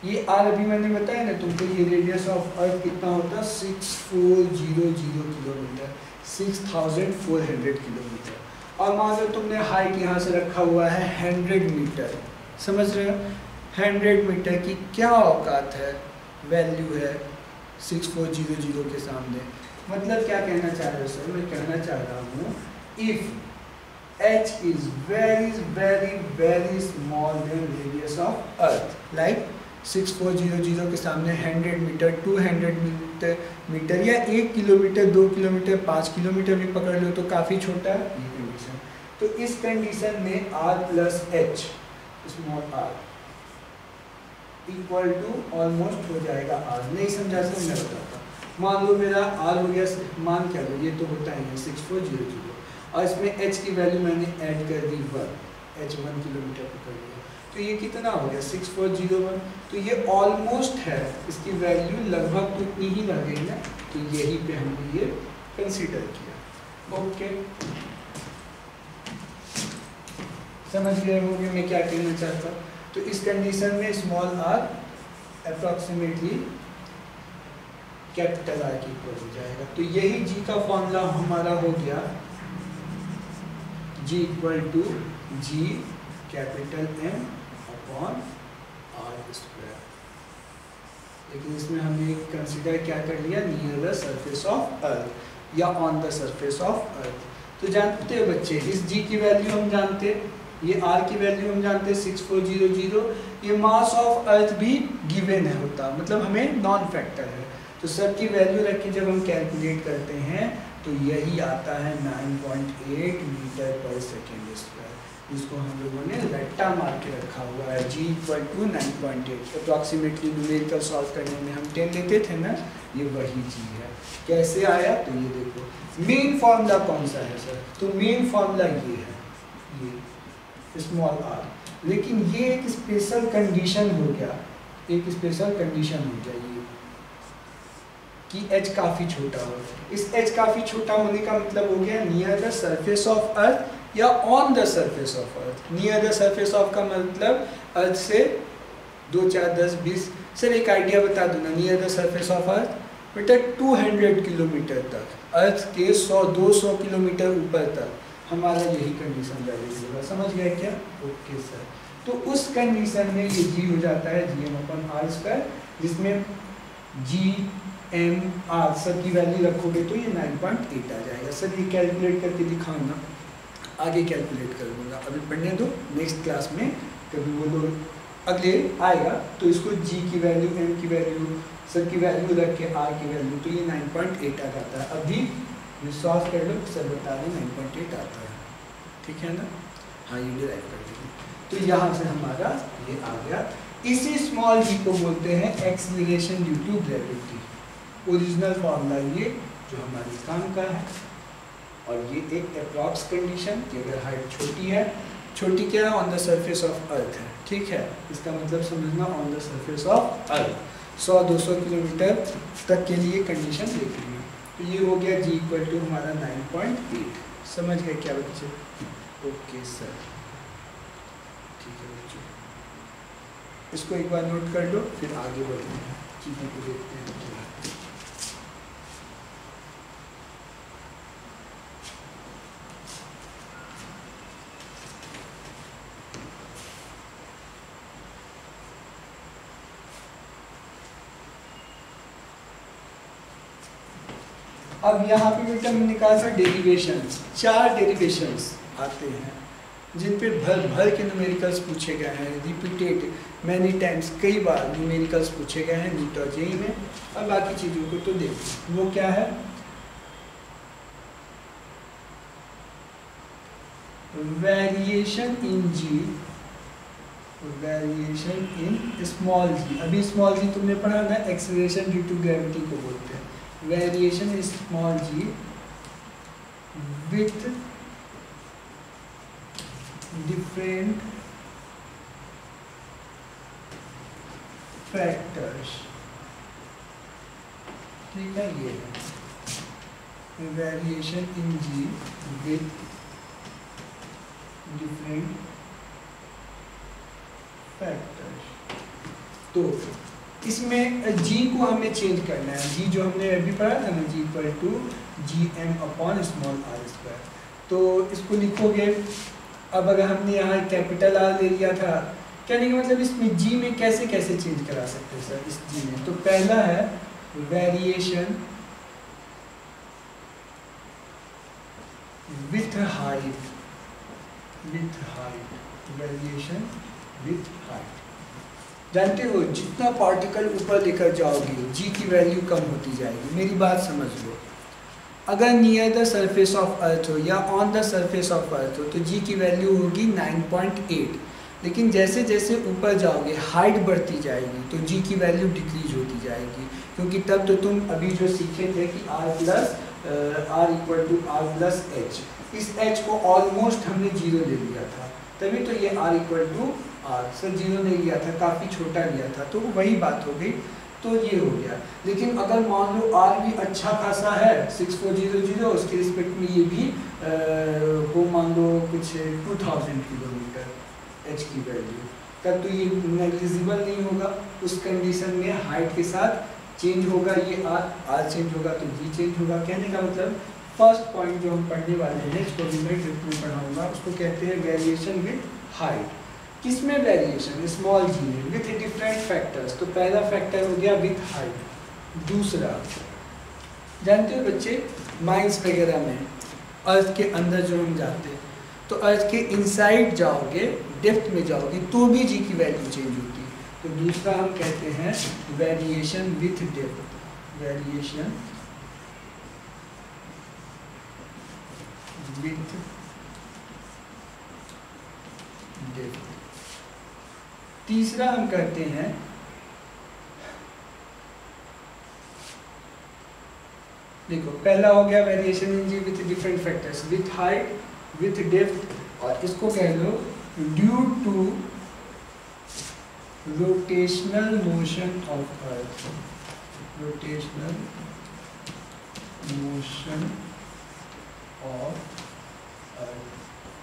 ये r अभी मैंने बताया ना तुमको, ये रेडियस ऑफ अर्थ कितना होता 6400 किलोमीटर, 6400 किलोमीटर। और मान लो तुमने हाइट यहाँ से रखा हुआ है 100 मीटर, समझ रहे हो 100 मीटर की क्या औकात है, वैल्यू है 6400 के सामने। मतलब क्या कहना चाह रहे हो सर, मैं कहना चाह रहा हूँ if h is very small than radius of earth, like 6400 के सामने 100 मीटर, 200 मीटर या 1 किलोमीटर, 2 किलोमीटर, 5 किलोमीटर भी पकड़ लो तो काफ़ी छोटा है ये कंडीशन। तो इस कंडीशन में r plus h small r equal to almost हो जाएगा r। नहीं समझा सर मैं बताता, मान लो मेरा r हो गया, मान क्या लो ये तो होता है 6400 और इसमें h की वैल्यू मैंने ऐड कर दी 1, h 1 किलोमीटर पकड़ लिया, तो ये कितना हो गया 6401। तो ये ऑलमोस्ट है, इसकी वैल्यू लगभग तो इतनी ही लगेगी ना, तो यही पे हमने ये कंसीडर किया। ओके समझ गए होंगे मैं क्या कहना चाहता। तो इस कंडीशन में small r approximately capital R की इक्वल हो जाएगा। तो यही G का फॉर्मूला हमारा हो गया G equal to G capital M upon are square. लेकिन इसमें हमने कंसीडर क्या कर लिया, near the surface of earth या on the surface of earth. तो जानते हो बच्चे इस G की वैल्यू हम जानते, ये R की वैल्यू हम जानते 6400, ये मास ऑफ अर्थ भी गिवन है होता, मतलब हमें नॉन फैक्टर है। तो सब की वैल्यू रख के जब हम कैलकुलेट करते हैं तो यही आता है 9.8 मीटर पर सेकेंड स्क्वायर, जिसको हम लोगों ने रट्टा मार के रखा हुआ है G equal to 9.8। Approximately numerical solve करने में हम 10 लेते थे ना, ये वही G है। कैसे आया, तो ये देखो मेन फॉर्मूला कौन सा है सर, तो मेन फॉर्मूला ये है, ये स्मॉल r। लेकिन ये एक स्पेशल कंडीशन हो गया, एक स्पेशल कंडीशन हो गया ये कि h काफ़ी छोटा हो। इस h काफ़ी छोटा होने का मतलब हो गया near the surface of earth या on the surface of earth. Near the surface of का मतलब अर्थ से 2, 4, 10, 20। सर एक आइडिया बता दो ना, नियर द सरफेस ऑफ अर्थ बेटा 200 किलोमीटर तक, अर्थ के 100-200 किलोमीटर ऊपर तक हमारा यही कंडीशन वैलिड होगा। समझ गए क्या? Okay sir. तो उस कंडीशन में ये G हो जाता है Gm/r², जिसमें Gm/r सब की वैल्यू रखोगे तो ये 9.8 आ जाएगा। सर ये कैलकुलेट करके दिखाओ ना, आगे कैलकुलेट कर दूँगा, अभी पढ़ने दो, नेक्स्ट क्लास में कभी वो लोग अगले आएगा तो इसको G की वैल्यू, M की वैल्यू, सब की वैल्यू रख के R की वैल्यू, तो ये 9.8 आ जाता है। अभी विश्वास कर लो, सर बता रहे 9.8 आता है, ठीक है ना? हाँ ये डिराइव कर देंगे। तो यहाँ से हमारा ये आ गया। इसी स्मॉल g को बोलते हैं acceleration due to gravity. Original formula ये जो हमारे काम का है, और ये एक अप्रॉक्स कंडीशन कि अगर हाइट छोटी है, छोटी क्या है, ऑन द सरफेस ऑफ अर्थ है, ठीक है, इसका मतलब समझना on the surface of earth 100-200 kilometre तक के लिए कंडीशन देख ली। तो ये हो गया G इक्वल टू हमारा 9.8। समझ गए क्या बच्चे? Okay sir. ठीक है बच्चों, इसको एक बार नोट कर लो, फिर आगे बढ़ते हैं, चीज़ों को देखते हैं। अब यहाँ पे बेटा हमने कहा था डेरिवेशंस, 4 डेरिवेशंस आते हैं जिन पे भर भर के न्यूमेरिकल्स पूछे गए हैं, रिपीटेड मैनी टाइम्स, कई बार न्यूमेरिकल्स पूछे गए हैं नीट और जेईई में। और बाकी चीज़ों को तो देखो, वो क्या है, variation in G, variation in small G. अभी स्मॉल जी तुमने पढ़ा ना, एक्सेलरेशन ड्यू टू ग्रेविटी को बोलते हैं। Variation in small g with different factors, ठीक है, ये है variation in ji with different factors. तो इसमें जी को हमें चेंज करना है, जी जो हमने अभी पढ़ा था ना, G equal to G M upon small are square. तो इसको लिखोगे, अब अगर हमने यहाँ कैपिटल आर ले लिया था, कहने का मतलब इसमें जी में कैसे कैसे चेंज करा सकते हैं सर इस जी में। तो पहला है variation with height, with height, variation with height. जानते हो जितना पार्टिकल ऊपर लेकर जाओगे जी की वैल्यू कम होती जाएगी। मेरी बात समझ लो, अगर नियर द सरफेस ऑफ अर्थ हो या ऑन द सरफेस ऑफ अर्थ हो तो जी की वैल्यू होगी 9.8, लेकिन जैसे जैसे ऊपर जाओगे हाइट बढ़ती जाएगी तो जी की वैल्यू डिक्रीज होती जाएगी, क्योंकि तब तो तुम अभी जो सीखे थे कि R equal to r plus h, इस एच को ऑलमोस्ट हमने जीरो ले लिया था, तभी तो ये R equal to r sir zero नहीं लिया था, काफ़ी छोटा लिया था, तो वही बात हो गई, तो ये हो गया। लेकिन अगर मान लो आर भी अच्छा खासा है 6400, उसके रिस्पेक्ट में ये भी वो मान लो कुछ 2000 किलोमीटर एच की वैल्यू, तब तो ये नेग्लिजिबल नहीं होगा। उस कंडीशन में हाइट के साथ चेंज होगा, ये आर चेंज होगा तो जी चेंज होगा। कहने का मतलब फर्स्ट पॉइंट जो हम पढ़ने वाले हैं, इसको भी मैं ट्रिप में पढ़ाऊँगा, उसको कहते हैं वेरिएशन विद हाइट। किसमें वेरिएशन, स्मॉल जी में, विथ डिफरेंट फैक्टर्स। तो पहला फैक्टर हो गया विथ हाइट। दूसरा, जानते हो बच्चे माइंस वगैरह में अर्थ के अंदर जो हम जाते हैं, तो अर्थ के इनसाइड जाओगे, डेप्थ में जाओगे तो भी जी की वैल्यू चेंज होती है। तो दूसरा हम कहते हैं variation with depth, variation with depth. तीसरा हम कहते हैं देखो, पहला हो गया variation in ji with different factors, with height, with depth, और इसको कह लो due to rotational motion of earth, rotational motion of earth.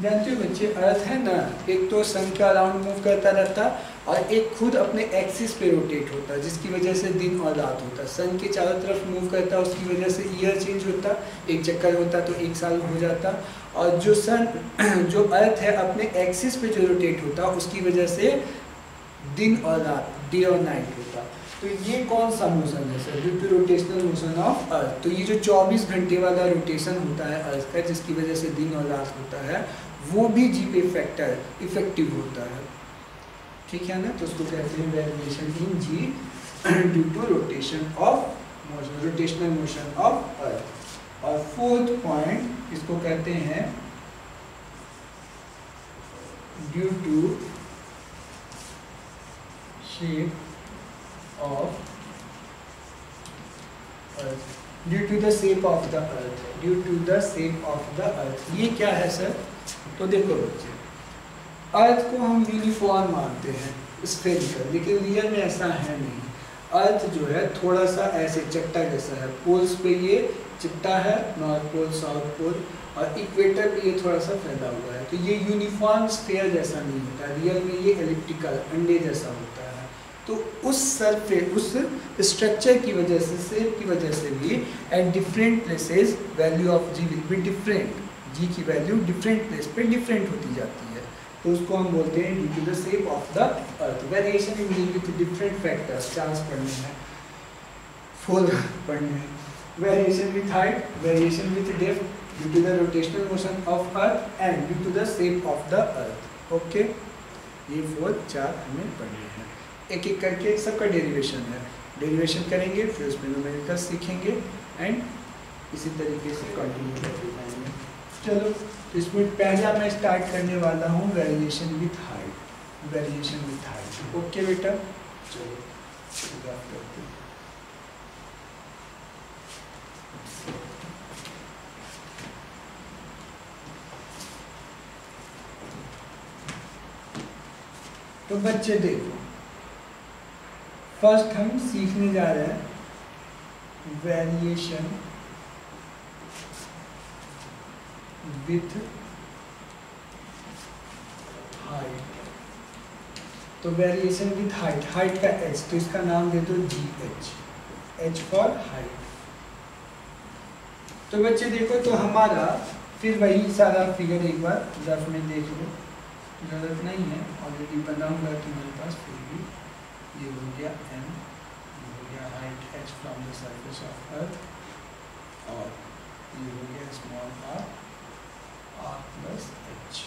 जानते हो बच्चे, अर्थ है ना, एक तो सन के अराउंड मूव करता रहता और एक खुद अपने एक्सिस पे रोटेट होता, जिसकी वजह से दिन और रात होता। सन के चारों तरफ मूव करता, उसकी वजह से ईयर चेंज होता, एक चक्कर होता तो 1 साल हो जाता। और जो जो अर्थ है अपने एक्सिस पे जो रोटेट होता, उसकी वजह से दिन और रात, डे और नाइट होता। तो ये कौन सा मोशन है sir, due to rotational motion of earth. तो ये जो 24 घंटे वाला रोटेशन होता है अर्थ का, जिसकी वजह से दिन और रात होता है, वो भी जी पे फैक्टर इफेक्टिव होता है, ठीक है ना। तो उसको कहते हैं variation in g due to rotation of motion, rotational motion of earth. और फोर्थ पॉइंट इसको कहते हैं due to shape of earth, due to the shape of the earth, due to the shape of the earth. ये क्या है sir, तो देखो बच्चे, अर्थ को हम यूनिफॉर्म मानते हैं, स्फेरिकल, लेकिन रियल में ऐसा है नहीं। अर्थ जो है थोड़ा सा ऐसे चट्टा जैसा है, पोल्स पे ये चिट्टा है, नॉर्थ पोल साउथ पोल, और इक्वेटर पे ये थोड़ा सा फैला हुआ है। तो ये यूनिफॉर्म स्फीयर जैसा नहीं होता, रियल में ये एलिप्टिकल अंडे जैसा होता है। तो उस सरफेस, उस स्ट्रक्चर की वजह से, शेप की वजह से भी at different places value of G will be different, G की वैल्यू डिफरेंट प्लेस पे डिफरेंट होती जाती है। तो उसको हम बोलते हैं due to the shape of the earth. Variation in ji with different factors, चांस पढ़ने हैं, फुल पढ़ने हैं। Variation with height, variation with depth due to the rotational motion of earth and due to the shape of the earth. Okay, ये 4 हमें पढ़ने हैं। एक एक करके सबका डेरिवेशन है, डेरिवेशन करेंगे, फिर उसमें न्यूमेरिकल सीखेंगे एंड इसी तरीके से कंटिन्यू करते जाएंगे। चलो, तो इसमें पहला मैं स्टार्ट करने वाला हूँ variation with height. Variation with height, okay बेटा, चलो शुरुआत करते हैं। तो बच्चे देखो, फर्स्ट हम सीखने जा रहे हैं वेरिएशन विथ हाइट। तो वेरिएशन विथ हाइट, हाइट का एच, तो इसका नाम दे दो जी एच, एच फॉर हाइट। तो बच्चे देखो, तो हमारा फिर वही सारा फिगर एक बार रफ में देख लो, जरूरत नहीं है, ऑलरेडी बनाऊंगा तुम्हारे पास, फिर भी ये हो गया एम, ये हो गया height h from the surface of earth, और ये हो गया small r, r plus h.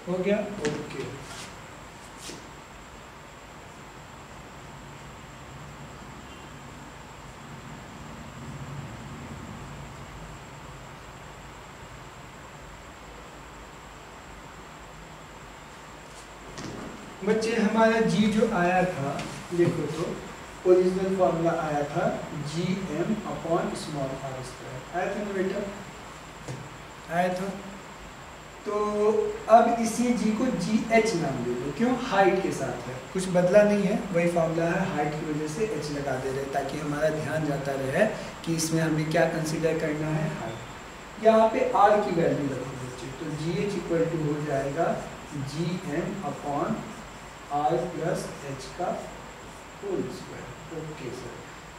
हो गया, ओके। बच्चे हमारा जी जो आया था, देखो तो ओरिजिनल फॉर्मूला आया था G M upon small are square, आया था ना बेटा, आया था। तो अब इसी जी को जी एच नाम दे दो, क्यों, हाइट के साथ है, कुछ बदला नहीं है, वही फॉर्मूला है, हाइट की वजह से एच लगा दे रहे, ताकि हमारा ध्यान जाता रहे कि इसमें हमें क्या कंसीडर करना है, हाइट। यहाँ पे आर की वैल्यू रखो बच्चे, तो जी एच इक्वल टू हो जाएगा G M upon r plus h का होल स्क्वायर। ओके सर,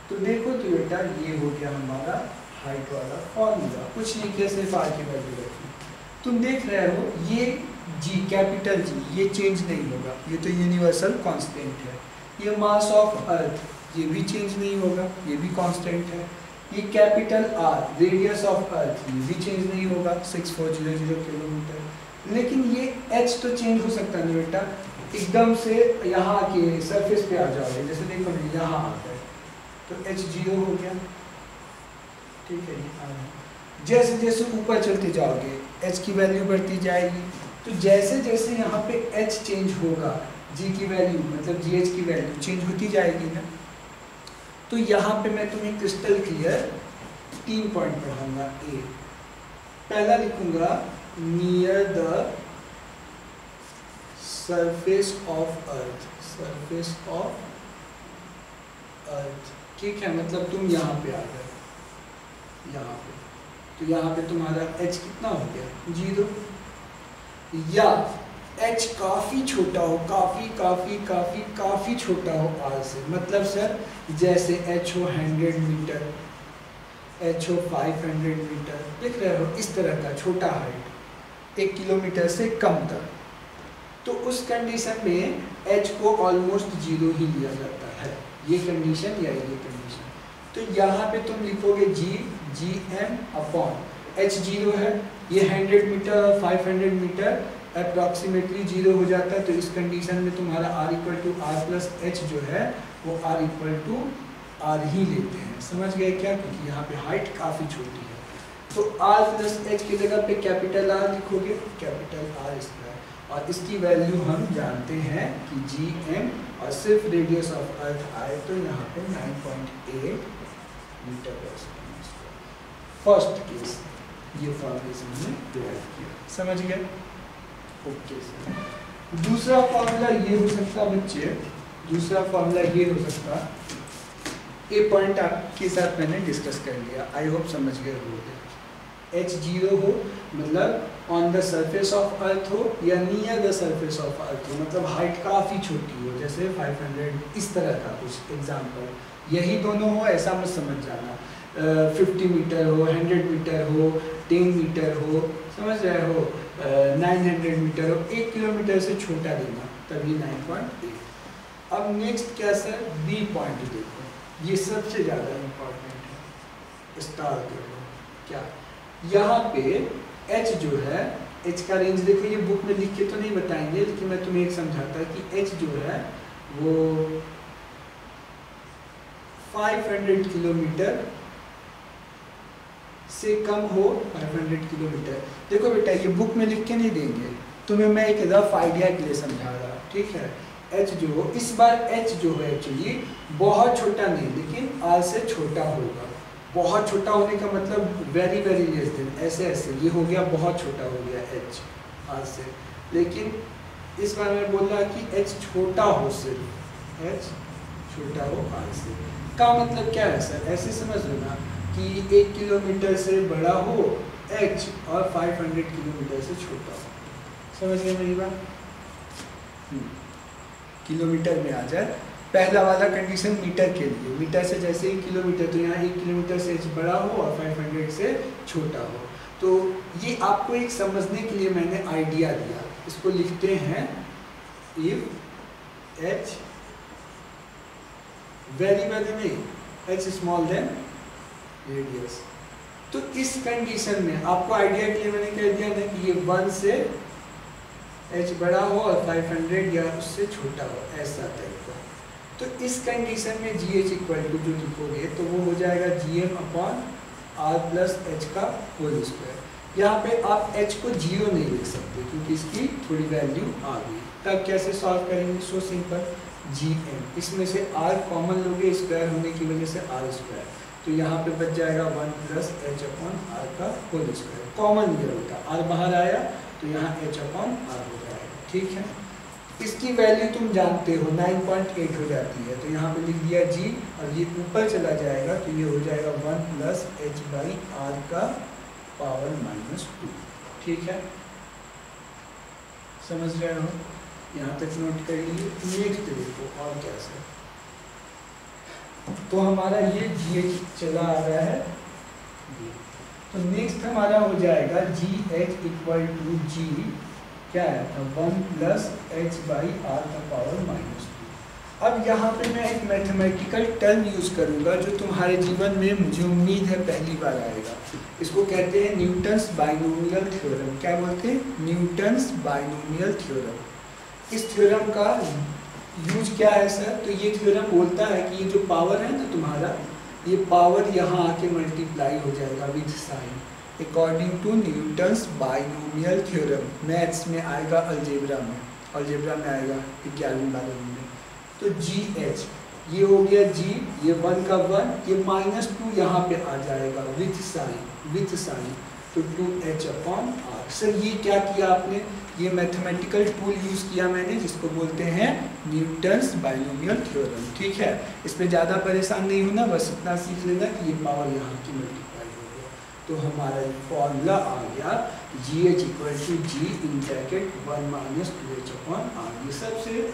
तो देखो तो बेटा ये हो गया हमारा हाइट वाला फॉर्मूला, कुछ नहीं किया, सिर्फ आर की वैल्यू रखी। तुम देख रहे हो ये जी, कैपिटल जी, ये चेंज नहीं होगा, ये तो यूनिवर्सल कांस्टेंट है। ये मास ऑफ अर्थ, ये भी चेंज नहीं होगा, ये भी कांस्टेंट है। ये capital R, radius of earth, ये भी चेंज नहीं होगा, 6400 किलोमीटर। लेकिन ये एच तो चेंज हो सकता है ना बेटा, एकदम से यहाँ के सरफेस पे आ जाओगे, जैसे देखो ना यहाँ आता है, तो एच 0 हो गया, ठीक है। जैसे जैसे ऊपर चलते जाओगे एच की वैल्यू बढ़ती जाएगी, तो जैसे जैसे यहाँ पे एच चेंज होगा, जी की वैल्यू मतलब जी एच की वैल्यू चेंज होती जाएगी ना। तो यहाँ पे मैं तुम्हें क्रिस्टल क्लियर 3 पॉइंट पढ़ाऊंगा। ए, पहला लिखूंगा near the surface of earth, surface of अर्थ, ठीक है, मतलब तुम यहाँ पे आ गए, यहाँ पे, तो यहाँ पे तुम्हारा h कितना हो गया 0, या h काफी छोटा हो, काफी काफी काफी काफी छोटा हो r से, मतलब सर जैसे h हो 100 मीटर, h हो 500 मीटर, देख रहे हो, इस तरह का छोटा हाइट 1 किलोमीटर से कम तक, तो उस कंडीशन में h को ऑलमोस्ट 0 ही लिया जाता है, ये कंडीशन या ये कंडीशन। तो यहाँ पे तुम लिखोगे जी एम अपॉन h 0 है, ये 100 मीटर 500 मीटर अप्रॉक्सीमेटली 0 हो जाता है, तो इस कंडीशन में तुम्हारा r equal to r plus h जो है वो r इक्वल टू आर ही लेते हैं, समझ गए क्या, क्योंकि यहाँ पे हाइट काफ़ी छोटी है। तो r प्लस एच की जगह पे कैपिटल R लिखोगे, कैपिटल R स्क्वायर, और इसकी वैल्यू हम जानते हैं कि जी एम, और सिर्फ रेडियस ऑफ अर्थ आए तो यहाँ पे 9.8 मीटर पर सेकेंड स्क्वायर। फर्स्ट केस ये फॉर्मुलेशन में डिराइव किया, समझ गए, ओके सर। दूसरा फॉर्मूला ये हो सकता बच्चे, दूसरा फॉर्मूला ये हो सकता, ये पॉइंट आपके साथ मैंने डिस्कस कर लिया, आई होप समझ गए होंगे। h 0 हो मतलब ऑन द सरफेस ऑफ अर्थ हो या नियर द सरफेस ऑफ अर्थ हो, मतलब हाइट काफ़ी छोटी हो, जैसे 500 इस तरह का कुछ एग्जाम्पल, यही दोनों हो ऐसा मत समझ जाना। 50 मीटर हो, 100 मीटर हो, 10 मीटर हो, समझ रहे हो, 900 मीटर हो, 1 किलोमीटर से छोटा देना, तभी 9.8। अब नेक्स्ट क्या सर, बी पॉइंट देखो, ये सबसे ज़्यादा इम्पोर्टेंट है, स्टार करो क्या, यहाँ पे h जो है, h का रेंज देखो, ये बुक में लिख के तो नहीं बताएंगे लेकिन मैं तुम्हें एक समझाता कि h जो है वो 500 किलोमीटर से कम हो, 500 किलोमीटर। देखो बेटा ये बुक में लिख के नहीं देंगे तुम्हें, मैं एक रफ आइडिया के लिए समझा रहा, ठीक है। h जो इस बार h जो है एक्चुअली बहुत छोटा नहीं लेकिन r से छोटा होगा। बहुत छोटा होने का मतलब वेरी वेरी लेस देन, ऐसे ऐसे ये हो गया, बहुत छोटा हो गया h r से, लेकिन इस बार मैं बोल रहा कि h छोटा हो, सिर्फ h छोटा हो r से। का मतलब क्या है सर, ऐसे समझ लो ना कि 1 किलोमीटर से बड़ा हो h और 500 किलोमीटर से छोटा हो, समझ गए मेरी बात। किलोमीटर में आ जाए, पहला वाला कंडीशन मीटर के लिए, मीटर से जैसे ही किलोमीटर, तो यहाँ 1 किलोमीटर से h बड़ा हो और 500 से छोटा हो। तो ये आपको एक समझने के लिए मैंने आइडिया दिया, इसको लिखते हैं इफ h वेरी वेरी नहीं, h स्मॉल देन रेडियस। तो इस कंडीशन में आपको आइडिया के लिए मैंने कह दिया था कि ये 1 से h बड़ा हो और 500 या उससे छोटा हो, ऐसा टाइप का। तो इस कंडीशन में gh इक्वल टू जो लिखोगे तो वो हो जाएगा gm upon r plus h का होल स्क्वायर। यहाँ पे आप h को 0 नहीं लिख सकते क्योंकि इसकी थोड़ी वैल्यू आ गई। तब कैसे सॉल्व करेंगे, सो सिंपल, gm, इसमें से r कॉमन लोगे स्क्वायर होने की वजह से r स्क्वायर, तो यहाँ पे बच जाएगा 1 प्लस h अपॉन r का होल स्क्वायर। कॉमन ये होता, r बाहर आया तो यहाँ h अपॉन r हो जाएगा, ठीक है। इसकी वैल्यू तुम जानते हो 9.8 हो जाती है, तो यहाँ पे लिख दिया g और ये ऊपर चला जाएगा तो ये हो जाएगा 1 प्लस h बाई r का पावर -2, ठीक है। समझ रहे हो, यहाँ तक नोट कर लीजिए। नेक्स्ट देखो और क्या सर, तो हमारा ये gh चला आ रहा है, तो नेक्स्ट हमारा हो जाएगा gh इक्वल टू g क्या है, 1 प्लस h बाई r का पावर -2। अब यहाँ पे मैं एक मैथमेटिकल टर्म यूज करूँगा जो तुम्हारे जीवन में मुझे उम्मीद है पहली बार आएगा। इसको कहते हैं न्यूटन्स बाइनोमियल थ्योरम। क्या बोलते हैं, न्यूटन्स बाइनोमियल थ्योरम। इस थ्योरम का यूज क्या है सर, तो ये थ्योरम बोलता है कि ये जो पावर है ना तुम्हारा, ये पावर यहाँ आके मल्टीप्लाई हो जाएगा with sine, according to Newton's binomial theorem. Maths में आएगा, अलजेब्रा में आएगा 11वीं में। तो GH ये हो गया G, ये 1 का 1, ये -2 यहाँ पे आ जाएगा विथ साइन, तो 2h अपॉन r। सर ये क्या किया आपने, ये मैथमेटिकल टूल यूज किया मैंने जिसको बोलते हैं न्यूटन्स बाइनोमियल थ्योरम, ठीक है। इस पर ज़्यादा परेशान नहीं होना, बस इतना सीख लेना कि ये पावर यहाँ की मल्टीप्लाई हो गया। तो हमारा फॉर्मूला आ गया GH equal to G in bracket 1 minus 2h upon r। ये सबसे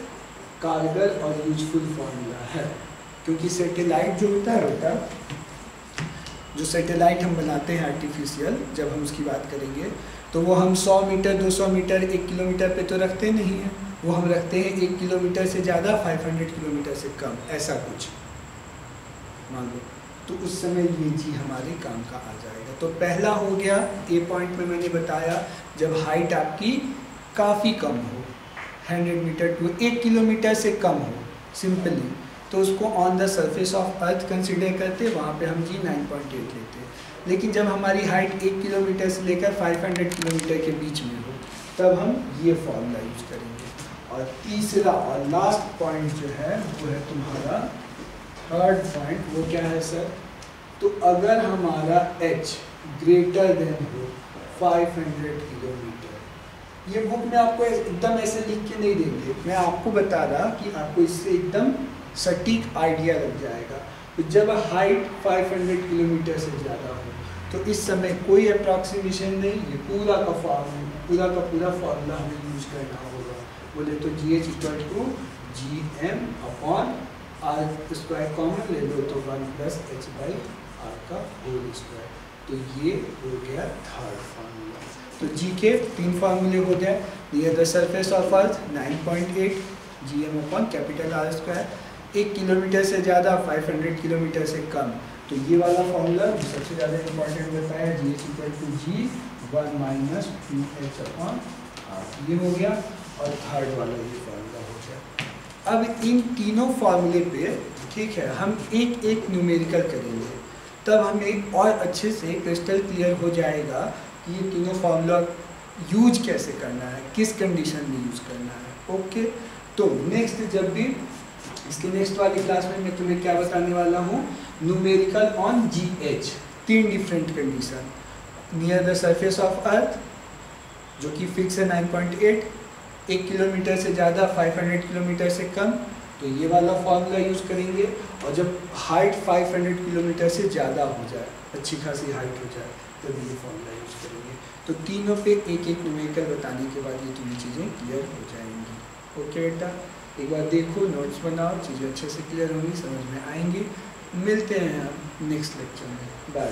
कारगर और यूजफुल फॉर्मूला है, क्योंकि सैटेलाइट जो होता है जो सैटेलाइट हम बनाते हैं आर्टिफिशियल, जब हम उसकी बात करेंगे तो वो हम 100 मीटर 200 मीटर 1 किलोमीटर पे तो रखते नहीं हैं, वो हम रखते हैं 1 किलोमीटर से ज़्यादा 500 किलोमीटर से कम, ऐसा कुछ मान लो। तो उस समय ये जी हमारे काम का आ जाएगा। तो पहला हो गया, ए पॉइंट में मैंने बताया जब हाइट आपकी काफ़ी कम हो, 100 मीटर टू 1 किलोमीटर से कम हो सिंपली, तो उसको on the surface of earth consider करते, वहाँ पे हम जी 9.8 लेते। लेकिन जब हमारी हाइट 1 किलोमीटर से लेकर 500 किलोमीटर के बीच में हो, तब हम ये फॉर्मूला यूज करेंगे। और तीसरा और लास्ट पॉइंट जो है वो है तुम्हारा थर्ड पॉइंट, वो क्या है सर, तो अगर हमारा h ग्रेटर देन हो 500 किलोमीटर, ये बुक में आपको एकदम ऐसे लिख के नहीं देंगे, मैं आपको बता रहा कि आपको इससे एकदम सटीक आइडिया लग जाएगा। तो जब हाइट 500 किलोमीटर से ज़्यादा हो तो इस समय कोई अप्रॉक्सीमेशन नहीं, ये पूरा का पूरा फार्मूला हमें यूज करना होगा। बोले तो GH equal to GM/r² common ले लो तो 1 + h/r का होल स्क्वायर। तो ये हो गया थर्ड फार्मूला। तो G के 3 फार्मूले हो गए। Near the surface of earth 9.8 GM/R², 1 kilometre से ज़्यादा 500 किलोमीटर से कम। तो ये वाला फार्मूला सबसे ज़्यादा इम्पोर्टेंट बताया, GH equal to G1 - 2h/r, ये हो गया। और थर्ड वाला ये फार्मूला हो गया। अब इन तीनों फार्मूले पे ठीक है हम एक एक न्यूमेरिकल करेंगे, तब हमें और अच्छे से क्रिस्टल क्लियर हो जाएगा कि ये तीनों फार्मूला यूज कैसे करना है, किस कंडीशन में यूज करना है। ओके, तो नेक्स्ट जब भी इसके नेक्स्ट वाली क्लास में मैं तुम्हें क्या बताने वाला हूँ, numerical on GH, 3 different condition. Near the surface of अर्थ जो कि फिक्स है 9.8, 1 किलोमीटर से ज़्यादा 500 किलोमीटर से कम, तो ये वाला फार्मूला यूज़ करेंगे। और जब हाइट 500 किलोमीटर से ज़्यादा हो जाए, अच्छी खासी हाइट हो जाए, तब ये फार्मूला यूज़ करेंगे। तो तीनों पे एक एक न्यूमेरिकल बताने के बाद ये तुम्हें चीज़ें क्लियर हो जाएंगी। ओके बेटा, एक बार देखो, नोट्स बनाओ, चीज़ें अच्छे से क्लियर होंगी, समझ में आएंगी। मिलते हैं हम नेक्स्ट लेक्चर में। बाय।